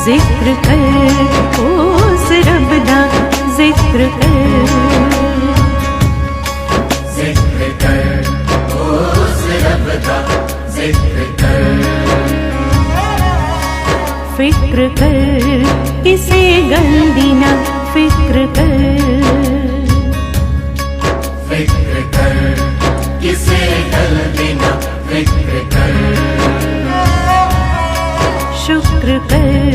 जिक्र कर उस रब दा, जिक्र कर, जिक्र कर उस रब दा, जिक्र कर। फिक्र कर किसे गंदी ना फिक्र कर, फिक्र कर किसे गंदी ना फिक्र कर। शुक्र कर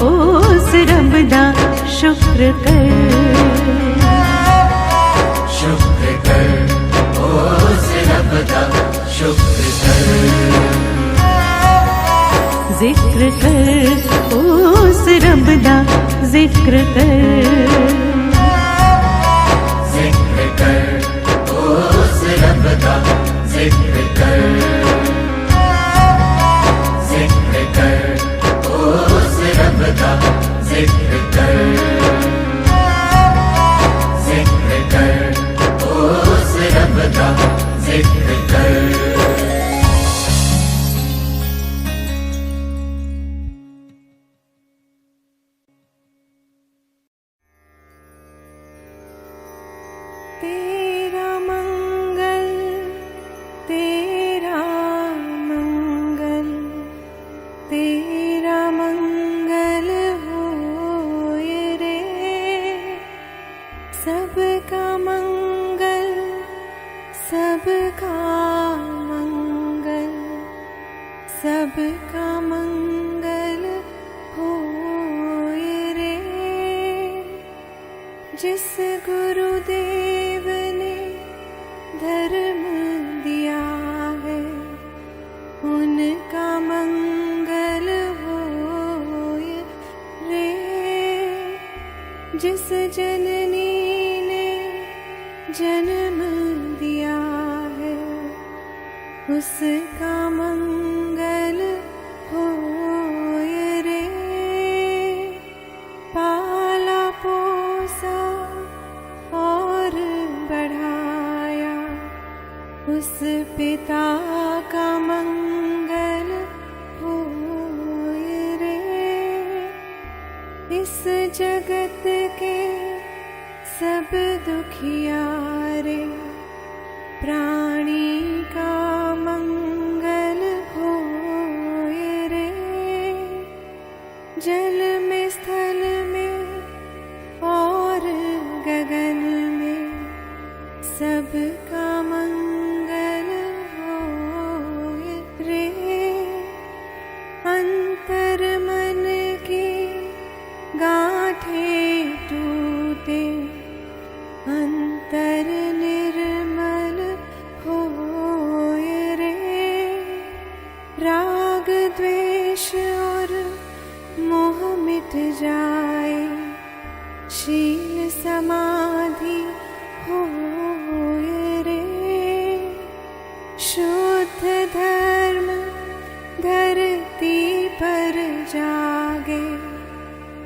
उस रब दा, शुक्र कर, शुक्र कर उस रब दा, शुक्र कर। जिक्र कर उस रब दा, जिक्र कर, जिक्र कर उस रब दा, जिक्र कर। जिक्र कर उस रब दा, जिक्र कर। जिक्र कर उस रब दा, जिक्र कर। तेरा मंगल, तेरा मंगल, तेरा मंगल होए रे, सबका मंगल, सबका मंगल, सबका मंगल होए रे। जिस गुरुदेव ने धर्म दिया है, उनका मंगल होए रे। जिस जननी ने जन्म दिया है, उसका मंगल होए रे। पाला पोसा और बढ़ाया, उस पिता का मंगल इस जगत के सब दुखियारे प्राणी का मंगल होय रे। जल में स्थल में और गगन में सबका मंगल होय रे। अंतर मन की गांठें टूटे अंतर निर्मल होय रे। राग द्वेष और मोह मिट जाए शील समाधि होय रे। शुद्ध धर्म धरती पर जागे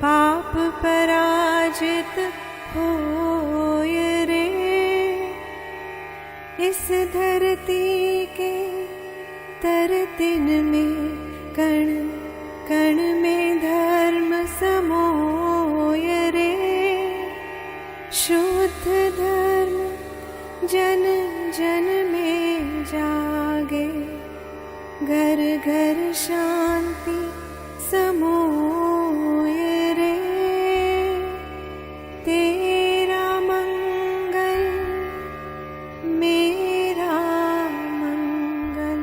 पाप पराजित होय रे। इस धरती के तरतिन में कण कण में धर्म समोय रे। शुद्ध धर्म जन जन में जागे घर घर शांति समोय रे। तेरा मंगल मेरा मंगल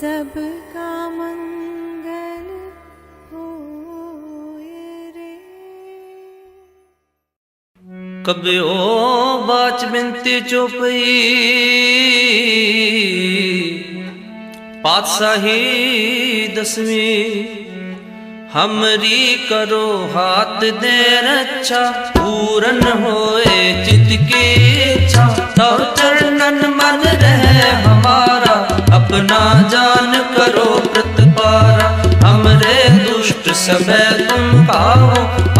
सबका मंगल होय रे। कबे ओ बाच बिनती चौपई पातशाही दसवीं हमरी करो हाथ दे रक्षा पूरन होए चित की इच्छा। तव चरणन मन रहे हमारा अपना जान करो प्रतिपारा। हमरे दुष्ट सबे तुम पाओ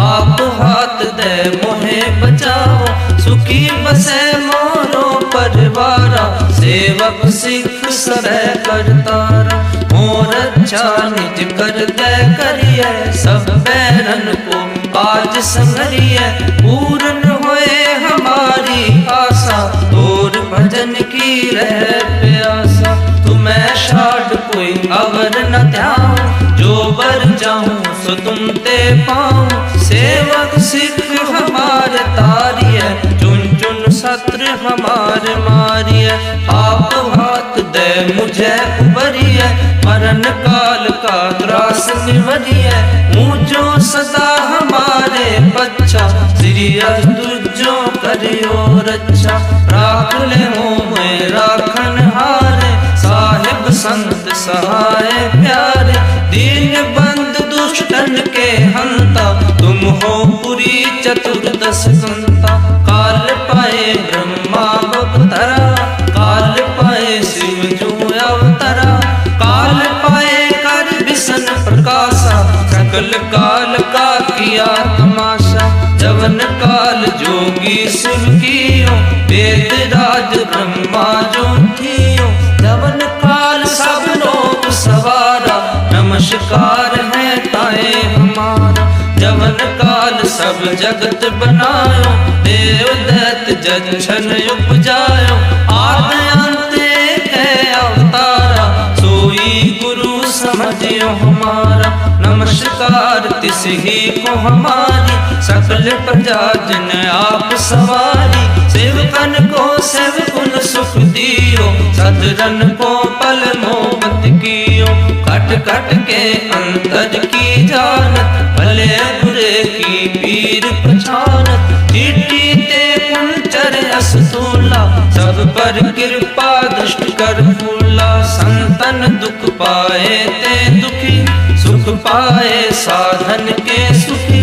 आप हाथ दे मोहे बचाओ। सुखी बसे मोरो परिवारा सेवक सिख सबे करतारा। मोर अच्छा निज कर दे करिए सब बैरन को आज संगरिए। पूर्ण होए हमारी आशा तोर भजन की रह प्यासा। तुम्हें शाड कोई अवर न ध्याऊं जो बर जाऊं सो तुम ते पाऊं। सेवक सिख हमारे तारिए चुन चुन शत्रु हमारे मारिए। आप हाथ दे मुझे उबरिए मरण काल का त्रास निवरिए। मुझो सदा हमारे बच्चा श्री तुझो करियो रक्षा। राख ले मोह राखन हारे साहिब संत सहाय प्यारे। दीन बंद दुष्टन के हंता तुम हो पुरी चतुर्दश संता। काल पाए ब्रह्मा अवतरा काल पाए शिव जो अवतरा। काल पाए कर विष्णु प्रकाशा सकल काल का किया तमाशा। जवन काल जोगी शिव कियो वेद राज ब्रह्मा जो थियो। जवन काल सब लोग सवारा नमस्कार है ताए हमारा। जवन काल सब जगत बनायो देव दैत जच्छन उपजायो। आद अंत एक है अवतारा सोई गुरु समझियो हमारा। नमस्कार तिस ही को हमारी सकल प्रजा जन आप सवारी। सेवकन को सेवकुन सुख दियो सदरन को पल मोहब्बत कियो। कट कट के अंतर की जानत भले बुरे की पीर पछानत। चीटी ते कुंचर असतूला सब पर कृपा दृष्ट कर फूला। संतन दुख पाए ते दुखी सुख पाए साधन के सुखी।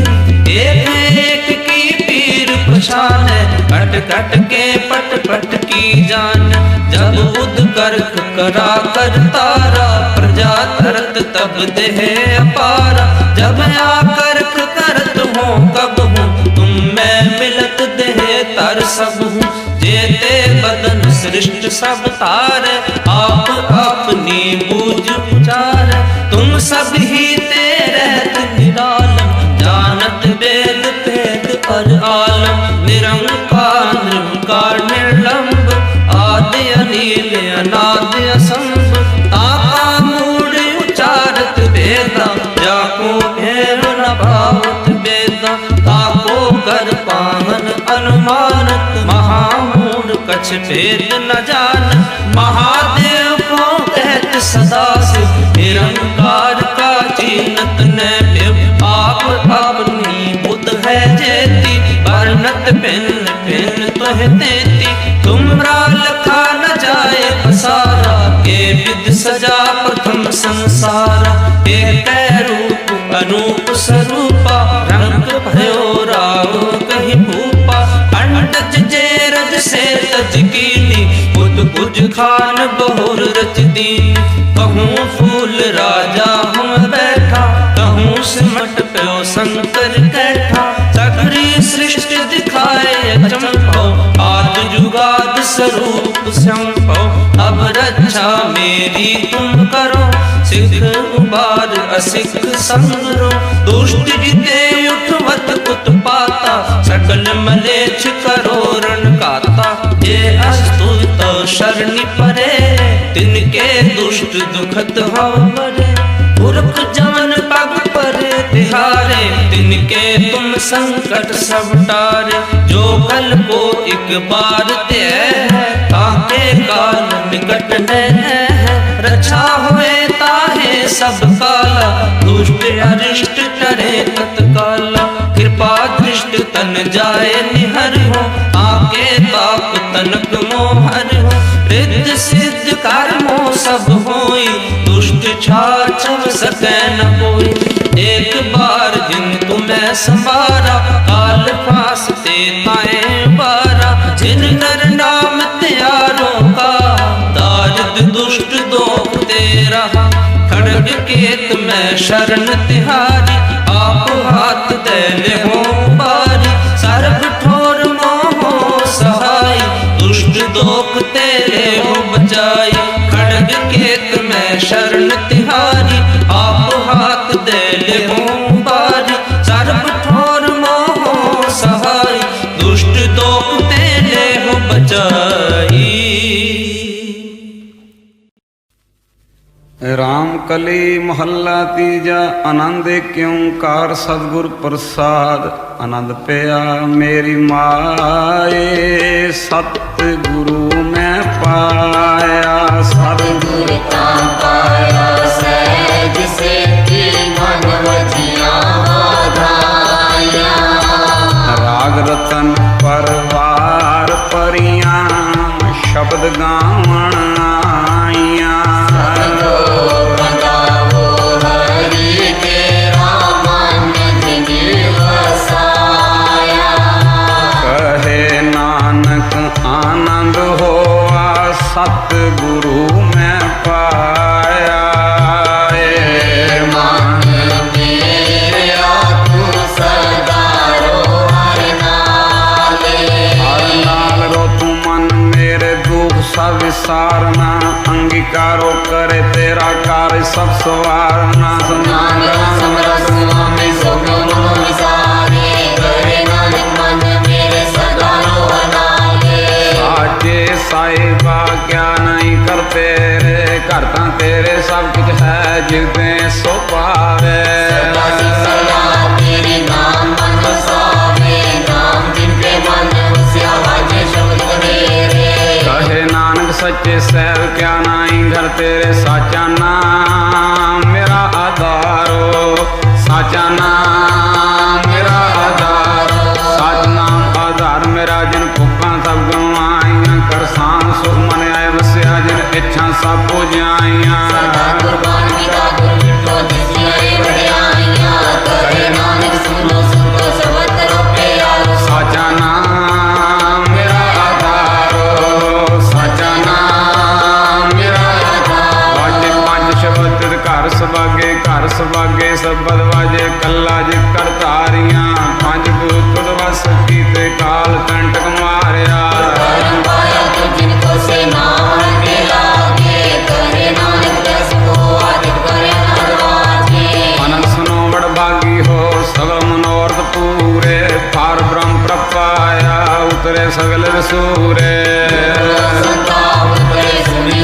एक एक की पीर पछान कट कट के पट पट की जान। जब उद कर्क करा कर तारा प्रजा तरत तब देह अपारा। जब आकर्क करत हो कब हूँ तुम मैं मिलत देह तर सब हूँ। जेते बदन सृष्ट सब तारे आप अपनी बूझ उचार। तुम सब ही ते रहत निरालम जान अनाद असंभ ताका मूड उचारत वेदा जाको भेर न भावत वेदा ताको कर पावन अनुमानत महामूड कछ भेद न जान महादेव को कहत सदा से निरंकार का चीनत न आप अपनी बुद्ध है जेती वर्णत भिन्न भिन्न तुह तेती तुमरा लखा न जाए पसारा के विद सजा प्रथम संसारा एक रूप अनूप स्वरूपा रंग भयो राव कहीं भूपा अंडज जे रज से तज कीनी बुध कुछ खान बहुर रच दीन कहूँ फूल राजा हम बैठा कहूँ सिमट प्यो शंकर कैठा सगरी सृष्टि दिखाए चमको आद जुगाद स्वरूप संभो अब रक्षा मेरी तुम करो सिख उबार असिख संगरो दुष्ट जिते उठवत उत्पाता सकल मलेच्छ करो रण काता ये अस्तुत शरणि परे तिनके दुष्ट दुखत हो मरे पुरख जवन पग परे तिहारे तिनके तुम संकट सब टारे जो कल को एक बार दे ताके काल निकट है रक्षा होए ताहे सब काला दुष्ट अरिष्ट टरे तत्काला कृपा दृष्ट तन जाए निहर हो आके ताप तनक मोहर हो रिद्ध सिद्ध कर्मो सब होई दुष्ट छाछव सकै न कोई एक बार जिन तुम्हें संवारा काल फास ते ताए बारा जिन नर नाम त्यारो का दारिद दुष्ट दोख तेरा खड़ग केत में शरण तिहारी आप हाथ दे ले हो बारी सर्व ठोर मोहो सहाय दुष्ट दोख तेरे हो बचाई खड़ग केत में शरण तिहारी आप हाथ दे ले हो बारी सर्व ठोर मोहो सहाय दुष्ट दोख तेरे हो बचाई। राम कली मोहल्ला तीजा आनंद क्यों कार सतगुर प्रसाद आनंद पिया मेरी माए सतगुरु मैं पाया सतगुर का पाया सहज से मन वजिया वाधाया राग रतन परवार परियां शब्द गावण आइयां आनंद होआ सतगुरु मैं पाया मन मेरा तू सदा रो हर नाल रो तू मन मेरे दुख सब विसारना अंगीकारो करे तेरा कार्य सब सवारना साहिबा क्या नहीं करते रे करता तेरे सब कुछ है जिसने सो पावे तेरे नाम मन वसावे नाम जिनके मन उसे आवाजे शब्द मेरे कहे नानक सच्चे सैव क्या नहीं घर तेरे साचा नाम मेरा आधारो साचा नाम मेरा आधारो साच नाम आधार मेरा जिन भुखा सब गवाइया कर शान सुख मन आए बसिया जिन इच्छा सब पूजाइया कुर्बान किया गुरबिटो दिसिया बढ़ियाइया करे नानक सुनो सुनो सबत रोके यारो साचा नाम मेरा आधारो साचा नाम मेरा आधारो वाजे पंज शब्द घर सबागे सबद वाजे कल्ला जे करतारियां पंज भूत वस कीते काल कंटक मारिया जिनको से नाम के लागे करे नानक दस को आदित करे नरवाजे अनंत सुनो बड़ भागी हो सगल मनोरथ पूरे पार ब्रह्म प्रपाया उतरे सगल सूरे संताप करे सुनी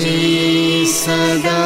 जी सदा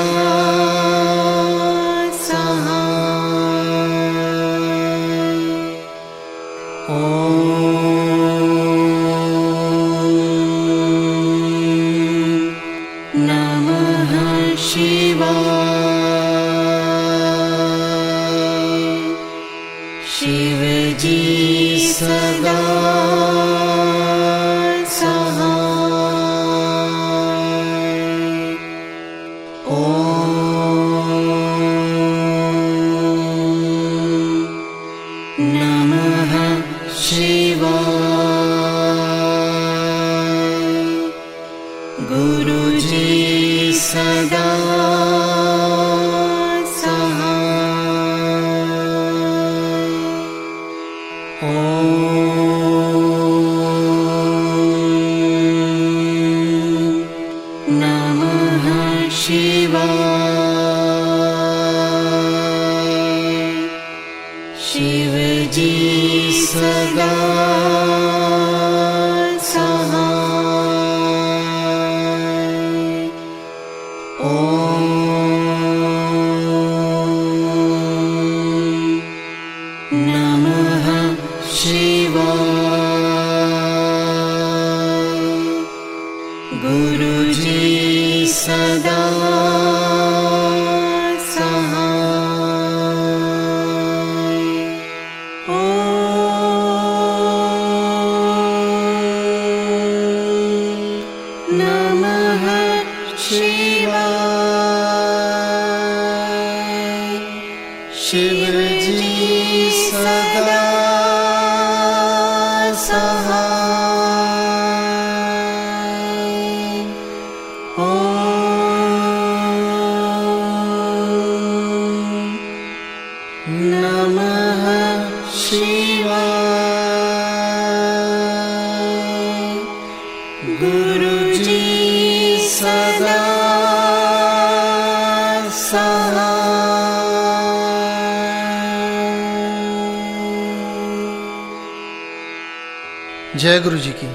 जय गुरु जी की।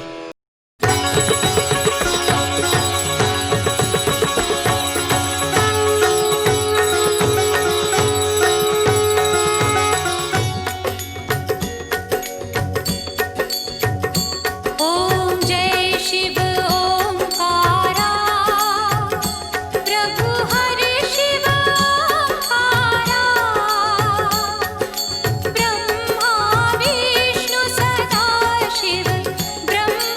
ओम जय शिव ओंकारा प्रभु हरि शिव ओंकारा ब्रह्मा विष्णु सदा शिव ब्रह्म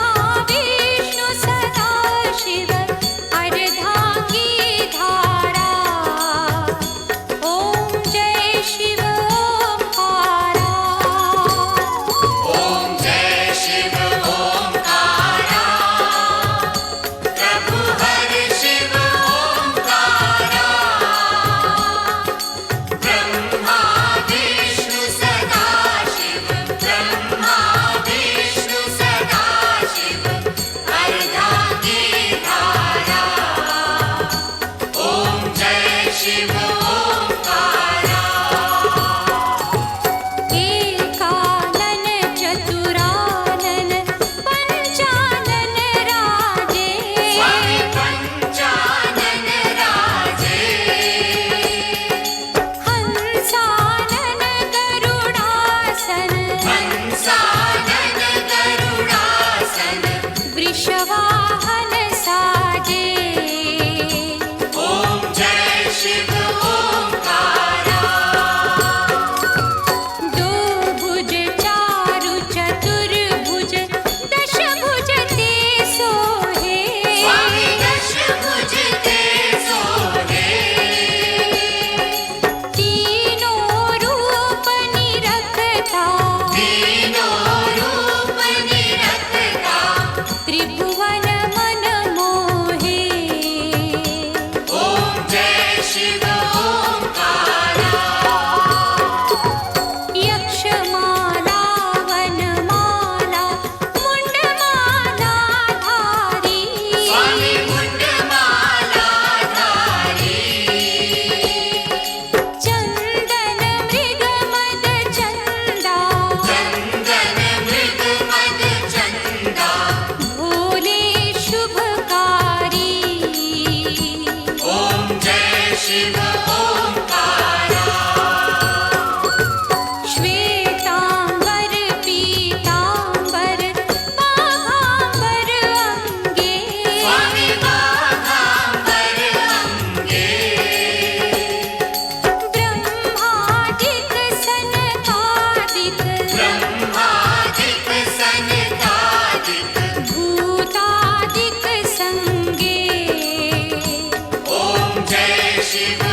शिव ओंकारा। श्वेतांबर पीतांबर बाघांबर अंगे स्वामी बाघांबर अंगे। ब्रह्मादिक सनकादिक ब्रह्मादिक सनकादिक भूतादिक संगे ओम जय शिव